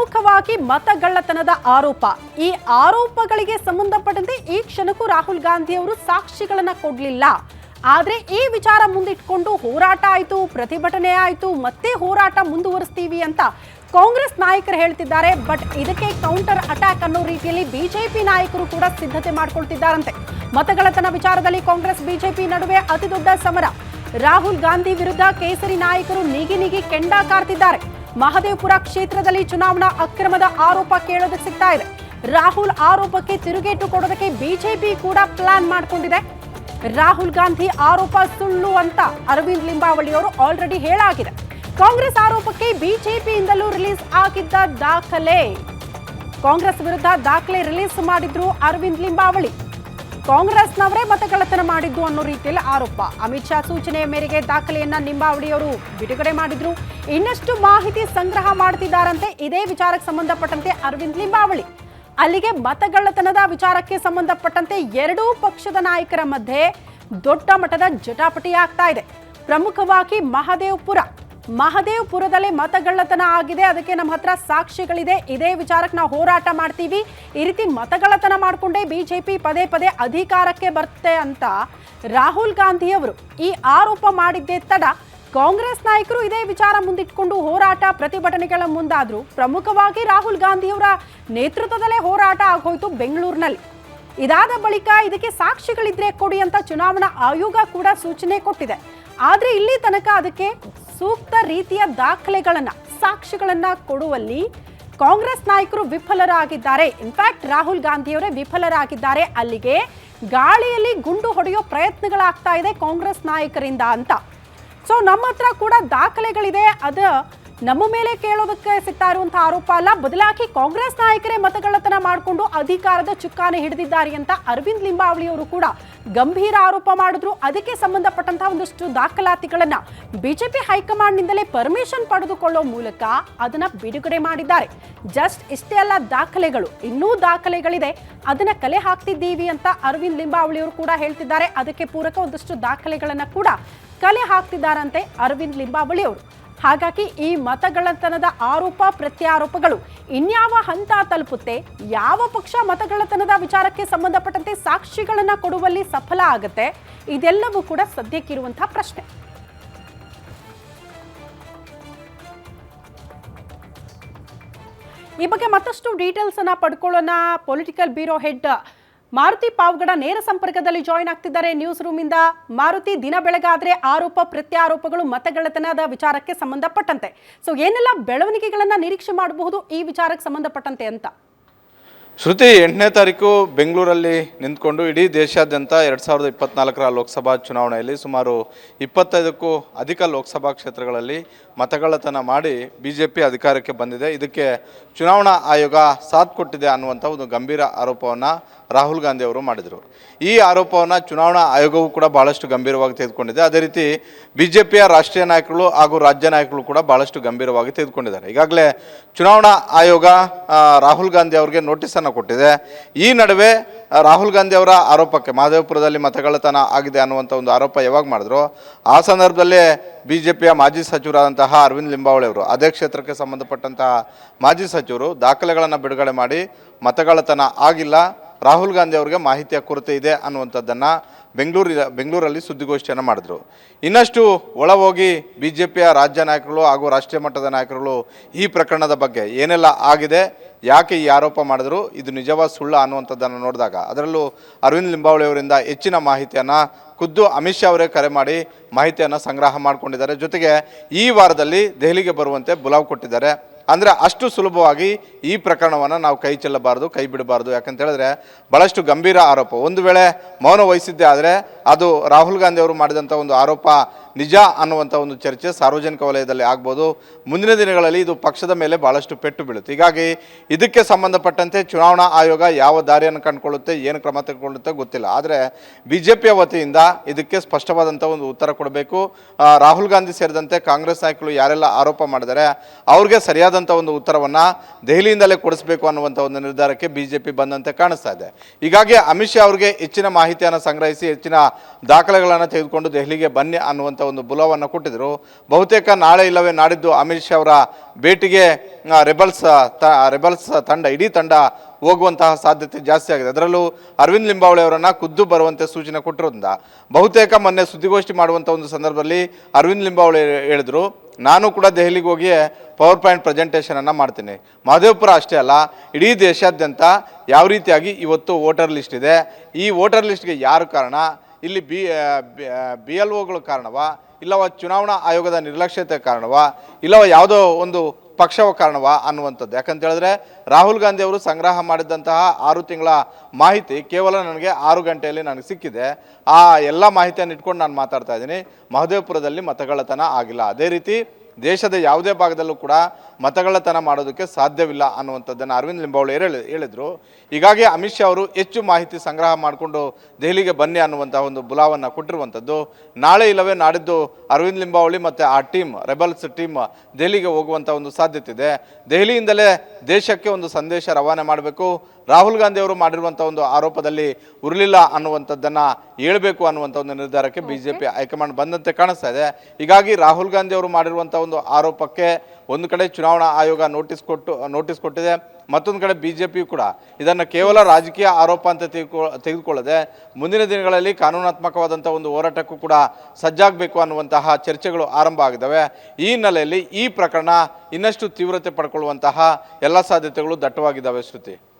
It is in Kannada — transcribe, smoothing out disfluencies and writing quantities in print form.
ಪ್ರಮುಖವಾಗಿ ಮತಗಳ್ಳತನದ ಆರೋಪ. ಈ ಆರೋಪಗಳಿಗೆ ಸಂಬಂಧಪಟ್ಟಂತೆ ಈ ಕ್ಷಣಕ್ಕೂ ರಾಹುಲ್ ಗಾಂಧಿ ಅವರು ಸಾಕ್ಷಿಗಳನ್ನ ಕೊಡಲಿಲ್ಲ. ಆದ್ರೆ ಈ ವಿಚಾರ ಮುಂದಿಟ್ಕೊಂಡು ಹೋರಾಟ ಆಯಿತು, ಪ್ರತಿಭಟನೆ ಆಯಿತು, ಮತ್ತೆ ಹೋರಾಟ ಮುಂದುವರಿಸ್ತೀವಿ ಅಂತ ಕಾಂಗ್ರೆಸ್ ನಾಯಕರು ಹೇಳ್ತಿದ್ದಾರೆ. ಬಟ್ ಇದಕ್ಕೆ ಕೌಂಟರ್ ಅಟ್ಯಾಕ್ ಅನ್ನೋ ರೀತಿಯಲ್ಲಿ ಬಿಜೆಪಿ ನಾಯಕರು ಕೂಡ ಸಿದ್ಧತೆ ಮಾಡ್ಕೊಳ್ತಿದ್ದಾರಂತೆ. ಮತಗಳ್ಳತನ ವಿಚಾರದಲ್ಲಿ ಕಾಂಗ್ರೆಸ್ ಬಿಜೆಪಿ ನಡುವೆ ಅತಿ ದೊಡ್ಡ ಸಮರ. ರಾಹುಲ್ ಗಾಂಧಿ ವಿರುದ್ಧ ಕೇಸರಿ ನಾಯಕರು ನೀಗಿ ಕೆಂಡ ಕಾರ್ತಿದ್ದಾರೆ. ಮಹದೇವಪುರ ಕ್ಷೇತ್ರದಲ್ಲಿ ಚುನಾವಣಾ ಅಕ್ರಮದ ಆರೋಪ ಕೇಳೋದಕ್ಕೆ ಸಿಗ್ತಾ ಇದೆ. ರಾಹುಲ್ ಆರೋಪಕ್ಕೆ ತಿರುಗೇಟು ಕೊಡೋದಕ್ಕೆ ಬಿಜೆಪಿ ಕೂಡ ಪ್ಲಾನ್ ಮಾಡಿಕೊಂಡಿದೆ. ರಾಹುಲ್ ಗಾಂಧಿ ಆರೋಪ ಸುಳ್ಳು ಅಂತ ಅರವಿಂದ್ ಲಿಂಬಾವಳಿ ಅವರು ಆಲ್ರೆಡಿ ಹೇಳಾಗಿದೆ. ಕಾಂಗ್ರೆಸ್ ಆರೋಪಕ್ಕೆ ಬಿಜೆಪಿಯಿಂದಲೂ ರಿಲೀಸ್ ಆಗಿದ್ದ ದಾಖಲೆ, ಕಾಂಗ್ರೆಸ್ ವಿರುದ್ಧ ದಾಖಲೆ ರಿಲೀಸ್ ಮಾಡಿದ್ರು ಅರವಿಂದ್ ಲಿಂಬಾವಳಿ. ಕಾಂಗ್ರೆಸ್ನವರೇ ಮತಗಳ್ಳತನ ಮಾಡಿದ್ದು ಅನ್ನೋ ರೀತಿಯಲ್ಲಿ ಆರೋಪ. ಅಮಿತ್ ಶಾ ಸೂಚನೆಯ ಮೇರೆಗೆ ದಾಖಲೆಯನ್ನ ಲಿಂಬಾವಳಿಯವರು ಬಿಡುಗಡೆ ಮಾಡಿದ್ರು. ಇನ್ನಷ್ಟು ಮಾಹಿತಿ ಸಂಗ್ರಹ ಮಾಡ್ತಿದ್ದಾರಂತೆ ಇದೇ ವಿಚಾರಕ್ಕೆ ಸಂಬಂಧಪಟ್ಟಂತೆ ಅರವಿಂದ್ ಲಿಂಬಾವಳಿ. ಅಲ್ಲಿಗೆ ಮತಗಳ್ಳತನದ ವಿಚಾರಕ್ಕೆ ಸಂಬಂಧಪಟ್ಟಂತೆ ಎರಡೂ ಪಕ್ಷದ ನಾಯಕರ ಮಧ್ಯೆ ದೊಡ್ಡ ಮಟ್ಟದ ಜಟಾಪಟಿ ಆಗ್ತಾ ಇದೆ. ಪ್ರಮುಖವಾಗಿ ಮಹದೇವಪುರದಲ್ಲಿ ಮತಗಳ್ಳತನ ಆಗಿದೆ, ಅದಕ್ಕೆ ನಮ್ಮ ಹತ್ರ ಸಾಕ್ಷಿಗಳಿದೆ, ಇದೇ ವಿಚಾರಕ್ಕೆ ನಾವು ಹೋರಾಟ ಮಾಡ್ತೀವಿ, ಈ ರೀತಿ ಮತಗಳ್ಳತನ ಮಾಡಿಕೊಂಡೇ ಬಿಜೆಪಿ ಪದೇ ಪದೇ ಅಧಿಕಾರಕ್ಕೆ ಬರುತ್ತೆ ಅಂತ ರಾಹುಲ್ ಗಾಂಧಿ ಅವರು ಈ ಆರೋಪ ಮಾಡಿದ್ದೇ ತಡ ಕಾಂಗ್ರೆಸ್ ನಾಯಕರು ಇದೇ ವಿಚಾರ ಮುಂದಿಟ್ಕೊಂಡು ಹೋರಾಟ ಪ್ರತಿಭಟನೆಗಳ ಮುಂದಾದ್ರು. ಪ್ರಮುಖವಾಗಿ ರಾಹುಲ್ ಗಾಂಧಿ ಅವರ ನೇತೃತ್ವದಲ್ಲೇ ಹೋರಾಟ ಆಗೋಯ್ತು ಬೆಂಗಳೂರಿನಲ್ಲಿ. ಇದಾದ ಬಳಿಕ ಇದಕ್ಕೆ ಸಾಕ್ಷಿಗಳಿದ್ರೆ ಕೊಡಿ ಅಂತ ಚುನಾವಣಾ ಆಯೋಗ ಕೂಡ ಸೂಚನೆ ಕೊಟ್ಟಿದೆ. ಆದ್ರೆ ಇಲ್ಲಿ ತನಕ ಅದಕ್ಕೆ ಸೂಕ್ತ ರೀತಿಯ ದಾಖಲೆಗಳನ್ನ, ಸಾಕ್ಷಿಗಳನ್ನ ಕೊಡುವಲ್ಲಿ ಕಾಂಗ್ರೆಸ್ ನಾಯಕರು ವಿಫಲರಾಗಿದ್ದಾರೆ. ಇನ್ಫ್ಯಾಕ್ಟ್ ರಾಹುಲ್ ಗಾಂಧಿಯವರೇ ವಿಫಲರಾಗಿದ್ದಾರೆ. ಅಲ್ಲಿಗೆ ಗಾಳಿಯಲ್ಲಿ ಗುಂಡು ಹೊಡೆಯೋ ಪ್ರಯತ್ನಗಳಾಗ್ತಾ ಇದೆ ಕಾಂಗ್ರೆಸ್ ನಾಯಕರಿಂದ ಅಂತ. ಸೊ ನಮ್ಮ ಹತ್ರ ಕೂಡ ದಾಖಲೆಗಳಿದೆ, ಅದು ನಮ್ಮ ಮೇಲೆ ಕೇಳೋದಕ್ಕೆ ಸಿಗ್ತಾ ಇರುವಂತಹ ಆರೋಪ ಅಲ್ಲ, ಬದಲಾಗಿ ಕಾಂಗ್ರೆಸ್ ನಾಯಕರೇ ಮತಗಳ್ಳತನ ಮಾಡಿಕೊಂಡು ಅಧಿಕಾರದ ಚುಕ್ಕಾಣಿ ಹಿಡಿದಿದ್ದಾರೆ ಅಂತ ಅರವಿಂದ್ ಲಿಂಬಾವಳಿ ಅವರು ಕೂಡ ಗಂಭೀರ ಆರೋಪ ಮಾಡಿದ್ರು. ಅದಕ್ಕೆ ಸಂಬಂಧಪಟ್ಟಂತಹ ಒಂದಷ್ಟು ದಾಖಲಾತಿಗಳನ್ನ ಬಿಜೆಪಿ ಹೈಕಮಾಂಡ್ನಿಂದಲೇ ಪರ್ಮಿಷನ್ ಪಡೆದುಕೊಳ್ಳೋ ಮೂಲಕ ಅದನ್ನ ಬಿಡುಗಡೆ ಮಾಡಿದ್ದಾರೆ. ಜಸ್ಟ್ ಇಷ್ಟೇ ಅಲ್ಲ, ದಾಖಲೆಗಳು ಇನ್ನೂ ದಾಖಲೆಗಳಿದೆ, ಅದನ್ನ ಕಲೆ ಹಾಕ್ತಿದ್ದೀವಿ ಅಂತ ಅರವಿಂದ್ ಲಿಂಬಾವಳಿ ಅವರು ಕೂಡ ಹೇಳ್ತಿದ್ದಾರೆ. ಅದಕ್ಕೆ ಪೂರಕ ಒಂದಷ್ಟು ದಾಖಲೆಗಳನ್ನ ಕೂಡ ಕಲೆ ಹಾಕ್ತಿದ್ದಾರಂತೆ ಅರವಿಂದ್ ಲಿಂಬಾವಳಿ ಅವರು. ಹಾಗಾಗಿ ಈ ಮತಗಳ್ಳತನದ ಆರೋಪ ಪ್ರತ್ಯಾರೋಪಗಳು ಇನ್ಯಾವ ಹಂತ ತಲುಪುತ್ತೆ, ಯಾವ ಪಕ್ಷ ಮತಗಳ್ಳತನದ ವಿಚಾರಕ್ಕೆ ಸಂಬಂಧಪಟ್ಟಂತೆ ಸಾಕ್ಷಿಗಳನ್ನ ಕೊಡುವಲ್ಲಿ ಸಫಲ ಆಗುತ್ತೆ, ಇದೆಲ್ಲವೂ ಕೂಡ ಸದ್ಯಕ್ಕಿರುವಂತಹ ಪ್ರಶ್ನೆ. ಈ ಬಗ್ಗೆ ಮತ್ತಷ್ಟು ಡೀಟೇಲ್ಸ್ ಅನ್ನ ಪಡ್ಕೊಳ್ಳೋಣ. Political bureau head Maruti Pavagada ನೇರ ಸಂಪರ್ಕದಲ್ಲಿ ಜಾಯಿನ್ ಆಗ್ತಿದ್ದಾರೆ ನ್ಯೂಸ್ ರೂಮ್ ಇಂದ. ಮಾರುತಿ, ದಿನ ಬೆಳಗಾದ್ರೆ ಆರೋಪ ಪ್ರತ್ಯಾರೋಪಗಳು ಮತಗಳ್ಳತನದ ವಿಚಾರಕ್ಕೆ ಸಂಬಂಧಪಟ್ಟಂತೆ, ಸೊ ಏನೆಲ್ಲ ಬೆಳವಣಿಗೆಗಳನ್ನ ನಿರೀಕ್ಷೆ ಮಾಡಬಹುದು ಈ ವಿಚಾರಕ್ಕೆ ಸಂಬಂಧಪಟ್ಟಂತೆ ಅಂತ? ಶ್ರುತಿ, 8ನೇ ತಾರೀಕು ಬೆಂಗಳೂರಲ್ಲಿ ನಿಂತ್ಕೊಂಡು ಇಡೀ ದೇಶಾದ್ಯಂತ 2024ರ ಲೋಕಸಭಾ ಚುನಾವಣೆಯಲ್ಲಿ ಸುಮಾರು 25ಕ್ಕೂ ಅಧಿಕ ಲೋಕಸಭಾ ಕ್ಷೇತ್ರಗಳಲ್ಲಿ ಮತಗಳ್ಳತನ ಮಾಡಿ ಬಿಜೆಪಿ ಅಧಿಕಾರಕ್ಕೆ ಬಂದಿದೆ. ಇದಕ್ಕೆ ಚುನಾವಣಾ ಆಯೋಗ ಸಾಥ್ ಕೊಟ್ಟಿದೆ ಅನ್ನುವಂಥ ಒಂದು ಗಂಭೀರ ಆರೋಪವನ್ನು ರಾಹುಲ್ ಗಾಂಧಿ ಅವರು ಮಾಡಿದರು. ಈ ಆರೋಪವನ್ನು ಚುನಾವಣಾ ಆಯೋಗವೂ ಕೂಡ ಭಾಳಷ್ಟು ಗಂಭೀರವಾಗಿ ತೆಗೆದುಕೊಂಡಿದೆ. ಅದೇ ರೀತಿ ಬಿಜೆಪಿಯ ರಾಷ್ಟ್ರೀಯ ನಾಯಕರು ಹಾಗೂ ರಾಜ್ಯ ನಾಯಕರು ಕೂಡ ಭಾಳಷ್ಟು ಗಂಭೀರವಾಗಿ ತೆಗೆದುಕೊಂಡಿದ್ದಾರೆ. ಈಗಾಗಲೇ ಚುನಾವಣಾ ಆಯೋಗ ರಾಹುಲ್ ಗಾಂಧಿ ಅವರಿಗೆ ನೋಟಿಸನ್ನು ಕೊಟ್ಟಿದೆ. ಈ ನಡುವೆ ರಾಹುಲ್ ಗಾಂಧಿ ಅವರ ಆರೋಪಕ್ಕೆ ಮಹದೇವಪುರದಲ್ಲಿ ಮತಗಳ್ಳತನ ಆಗಿದೆ ಅನ್ನುವಂಥ ಒಂದು ಆರೋಪ ಯಾವಾಗ ಮಾಡಿದ್ರು, ಆ ಸಂದರ್ಭದಲ್ಲೇ ಬಿಜೆಪಿಯ ಮಾಜಿ ಸಚಿವರಾದಂತಹ ಅರವಿಂದ್ ಲಿಂಬಾವಳಿ ಅವರು, ಅದೇ ಕ್ಷೇತ್ರಕ್ಕೆ ಸಂಬಂಧಪಟ್ಟಂತಹ ಮಾಜಿ ಸಚಿವರು ದಾಖಲೆಗಳನ್ನು ಬಿಡುಗಡೆ ಮಾಡಿ ಆಗಿಲ್ಲ, ರಾಹುಲ್ ಗಾಂಧಿ ಅವರಿಗೆ ಮಾಹಿತಿಯ ಕೊರತೆ ಇದೆ ಅನ್ನುವಂಥದ್ದನ್ನು ಬೆಂಗಳೂರಲ್ಲಿ ಸುದ್ದಿಗೋಷ್ಠಿಯನ್ನು ಮಾಡಿದ್ರು. ಇನ್ನಷ್ಟು ಒಳ ಹೋಗಿ ಬಿಜೆಪಿಯ ರಾಜ್ಯ ನಾಯಕರು ಹಾಗೂ ರಾಷ್ಟ್ರೀಯ ಮಟ್ಟದ ನಾಯಕರುಗಳು ಈ ಪ್ರಕರಣದ ಬಗ್ಗೆ ಏನೆಲ್ಲ ಆಗಿದೆ, ಯಾಕೆ ಈ ಆರೋಪ ಮಾಡಿದ್ರು, ಇದು ನಿಜವಾದ ಸುಳ್ಳು ಅನ್ನುವಂಥದ್ದನ್ನು ನೋಡಿದಾಗ ಅದರಲ್ಲೂ ಅರವಿಂದ್ ಲಿಂಬಾವಳಿ ಅವರಿಂದ ಹೆಚ್ಚಿನ ಮಾಹಿತಿಯನ್ನು ಖುದ್ದು ಅಮಿತ್ ಶಾ ಅವರೇ ಕರೆ ಮಾಡಿ ಮಾಹಿತಿಯನ್ನು ಸಂಗ್ರಹ ಮಾಡಿಕೊಂಡಿದ್ದಾರೆ. ಜೊತೆಗೆ ಈ ವಾರದಲ್ಲಿ ದೆಹಲಿಗೆ ಬರುವಂತೆ ಬುಲಾವ್ ಕೊಟ್ಟಿದ್ದಾರೆ. ಅಂದರೆ ಅಷ್ಟು ಸುಲಭವಾಗಿ ಈ ಪ್ರಕರಣವನ್ನು ನಾವು ಕೈ ಚೆಲ್ಲಬಾರ್ದು, ಕೈ ಬಿಡಬಾರ್ದು. ಯಾಕಂತ ಹೇಳಿದ್ರೆ ಭಾಳಷ್ಟು ಗಂಭೀರ ಆರೋಪ. ಒಂದು ವೇಳೆ ಮೌನ ವಹಿಸಿದ್ದೆ ಆದರೆ ಅದು ರಾಹುಲ್ ಗಾಂಧಿ ಅವರು ಮಾಡಿದಂಥ ಒಂದು ಆರೋಪ ನಿಜ ಅನ್ನುವಂಥ ಒಂದು ಚರ್ಚೆ ಸಾರ್ವಜನಿಕ ವಲಯದಲ್ಲಿ ಆಗ್ಬೋದು. ಮುಂದಿನ ದಿನಗಳಲ್ಲಿ ಇದು ಪಕ್ಷದ ಮೇಲೆ ಭಾಳಷ್ಟು ಪೆಟ್ಟು ಬೀಳುತ್ತೆ. ಹೀಗಾಗಿ ಇದಕ್ಕೆ ಸಂಬಂಧಪಟ್ಟಂತೆ ಚುನಾವಣಾ ಆಯೋಗ ಯಾವ ದಾರಿಯನ್ನು ಕಂಡುಕೊಳ್ಳುತ್ತೆ, ಏನು ಕ್ರಮ ತೆಗೆದುಕೊಳ್ಳುತ್ತೆ ಗೊತ್ತಿಲ್ಲ. ಆದರೆ ಬಿಜೆಪಿಯ ವತಿಯಿಂದ ಇದಕ್ಕೆ ಸ್ಪಷ್ಟವಾದಂಥ ಒಂದು ಉತ್ತರ ಕೊಡಬೇಕು. ರಾಹುಲ್ ಗಾಂಧಿ ಸೇರಿದಂತೆ ಕಾಂಗ್ರೆಸ್ ನಾಯಕರು ಯಾರೆಲ್ಲ ಆರೋಪ ಮಾಡಿದ್ದಾರೆ ಅವ್ರಿಗೆ ಸರಿಯಾದಂಥ ಒಂದು ಉತ್ತರವನ್ನು ದೆಹಲಿಯಿಂದಲೇ ಕೊಡಿಸಬೇಕು ಅನ್ನುವಂಥ ಒಂದು ನಿರ್ಧಾರಕ್ಕೆ ಬಿಜೆಪಿ ಬಂದಂತೆ ಕಾಣಿಸ್ತಾ ಇದೆ. ಹೀಗಾಗಿ ಅಮಿತ್ ಶಾ ಅವರಿಗೆ ಹೆಚ್ಚಿನ ಮಾಹಿತಿಯನ್ನು ಸಂಗ್ರಹಿಸಿ ಹೆಚ್ಚಿನ ದಾಖಲೆಗಳನ್ನು ತೆಗೆದುಕೊಂಡು ದೆಹಲಿಗೆ ಬನ್ನಿ ಅನ್ನುವಂಥ ಒಂದು ಬುಲಾವನ್ನು ಕೊಟ್ಟಿದ್ದರು. ಬಹುತೇಕ ನಾಳೆ ಇಲ್ಲವೇ ನಾಡಿದ್ದು ಅಮಿತ್ ಶಾ ಅವರ ಭೇಟಿಗೆ ರೆಬಲ್ಸ್ ತಂಡ ಇಡೀ ತಂಡ ಹೋಗುವಂತಹ ಸಾಧ್ಯತೆ ಜಾಸ್ತಿ ಆಗಿದೆ. ಅದರಲ್ಲೂ ಅರವಿಂದ್ ಲಿಂಬಾವಳಿ ಅವರನ್ನು ಖುದ್ದು ಬರುವಂತೆ ಸೂಚನೆ ಕೊಟ್ಟಿರೋದ್ರಿಂದ ಬಹುತೇಕ ಮೊನ್ನೆ ಸುದ್ದಿಗೋಷ್ಠಿ ಮಾಡುವಂಥ ಒಂದು ಸಂದರ್ಭದಲ್ಲಿ ಅರವಿಂದ್ ಲಿಂಬಾವಳಿ ಹೇಳಿದರು, ನಾನು ಕೂಡ ದೆಹಲಿಗೆ ಹೋಗಿ ಪವರ್ ಪಾಯಿಂಟ್ ಪ್ರೆಸೆಂಟೇಷನನ್ನು ಮಾಡ್ತೀನಿ. ಮಹದೇವಪುರ ಅಷ್ಟೇ ಅಲ್ಲ, ಇಡೀ ದೇಶಾದ್ಯಂತ ಯಾವ ರೀತಿಯಾಗಿ ಇವತ್ತು ವೋಟರ್ ಲಿಸ್ಟ್ ಇದೆ, ಈ ವೋಟರ್ ಲಿಸ್ಟ್ಗೆ ಯಾರು ಕಾರಣ, ಇಲ್ಲಿ BLOಗಳು ಕಾರಣವಾ, ಇಲ್ಲವ ಚುನಾವಣಾ ಆಯೋಗದ ನಿರ್ಲಕ್ಷ್ಯತೆ ಕಾರಣವಾ, ಇಲ್ಲವ ಯಾವುದೋ ಒಂದು ಪಕ್ಷವ ಕಾರಣವಾ ಅನ್ನುವಂಥದ್ದು. ಯಾಕಂತ ಹೇಳಿದ್ರೆ ರಾಹುಲ್ ಗಾಂಧಿ ಅವರು ಸಂಗ್ರಹ ಮಾಡಿದಂತಹ 6 ತಿಂಗಳ ಮಾಹಿತಿ ಕೇವಲ ನನಗೆ 6 ಗಂಟೆಯಲ್ಲಿ ನನಗೆ ಸಿಕ್ಕಿದೆ. ಆ ಎಲ್ಲ ಮಾಹಿತಿಯನ್ನು ಇಟ್ಕೊಂಡು ನಾನು ಮಾತಾಡ್ತಾ ಇದ್ದೀನಿ. ಮಹದೇವಪುರದಲ್ಲಿ ಮತಗಳ್ಳತನ ಆಗಿಲ್ಲ. ಅದೇ ರೀತಿ ದೇಶದ ಯಾವುದೇ ಭಾಗದಲ್ಲೂ ಕೂಡ ಮತಗಳ್ಳತನ ಮಾಡೋದಕ್ಕೆ ಸಾಧ್ಯವಿಲ್ಲ ಅನ್ನುವಂಥದ್ದನ್ನು ಅರವಿಂದ್ ಲಿಂಬಾವಳಿ ಹೇಳಿದರು. ಹೀಗಾಗಿ ಅಮಿತ್ ಶಾ ಅವರು ಹೆಚ್ಚು ಮಾಹಿತಿ ಸಂಗ್ರಹ ಮಾಡಿಕೊಂಡು ದೆಹಲಿಗೆ ಬನ್ನಿ ಅನ್ನುವಂಥ ಒಂದು ಬುಲಾವನ್ನು ಕೊಟ್ಟಿರುವಂಥದ್ದು. ನಾಳೆ ಇಲ್ಲವೇ ನಾಡಿದ್ದು ಅರವಿಂದ್ ಲಿಂಬಾವಳಿ ಮತ್ತು ಆ ಟೀಮ್ ರೆಬಲ್ಸ್ ಟೀಮ್ ದೆಹಲಿಗೆ ಹೋಗುವಂಥ ಒಂದು ಸಾಧ್ಯತೆ ಇದೆ. ದೆಹಲಿಯಿಂದಲೇ ದೇಶಕ್ಕೆ ಒಂದು ಸಂದೇಶ ರವಾನೆ ಮಾಡಬೇಕು. ರಾಹುಲ್ ಗಾಂಧಿ ಅವರು ಮಾಡಿರುವಂಥ ಒಂದು ಆರೋಪದಲ್ಲಿ ಉರುಳಿಲ್ಲ ಅನ್ನುವಂಥದ್ದನ್ನು ಹೇಳಬೇಕು ಅನ್ನುವಂಥ ಒಂದು ನಿರ್ಧಾರಕ್ಕೆ BJP ಹೈಕಮಾಂಡ್ ಬಂದಂತೆ ಕಾಣಿಸ್ತಾ ಇದೆ. ಹೀಗಾಗಿ ರಾಹುಲ್ ಗಾಂಧಿ ಅವರು ಮಾಡಿರುವಂಥ ಒಂದು ಆರೋಪಕ್ಕೆ ಒಂದು ಕಡೆ ಚುನಾವಣಾ ಆಯೋಗ ನೋಟಿಸ್ ಕೊಟ್ಟಿದೆ, ಮತ್ತೊಂದು ಕಡೆ BJP ಕೂಡ ಇದನ್ನು ಕೇವಲ ರಾಜಕೀಯ ಆರೋಪ ಅಂತ ತೆಗೆದುಕೊಳ್ಳದೆ ಮುಂದಿನ ದಿನಗಳಲ್ಲಿ ಕಾನೂನಾತ್ಮಕವಾದಂಥ ಒಂದು ಹೋರಾಟಕ್ಕೂ ಕೂಡ ಸಜ್ಜಾಗಬೇಕು ಅನ್ನುವಂತಹ ಚರ್ಚೆಗಳು ಆರಂಭ ಆಗಿದ್ದಾವೆ. ಈ ಹಿನ್ನೆಲೆಯಲ್ಲಿ ಈ ಪ್ರಕರಣ ಇನ್ನಷ್ಟು ತೀವ್ರತೆ ಪಡ್ಕೊಳ್ಳುವಂತಹ ಎಲ್ಲ ಸಾಧ್ಯತೆಗಳು ದಟ್ಟವಾಗಿದ್ದಾವೆ. ಶ್ರುತಿ.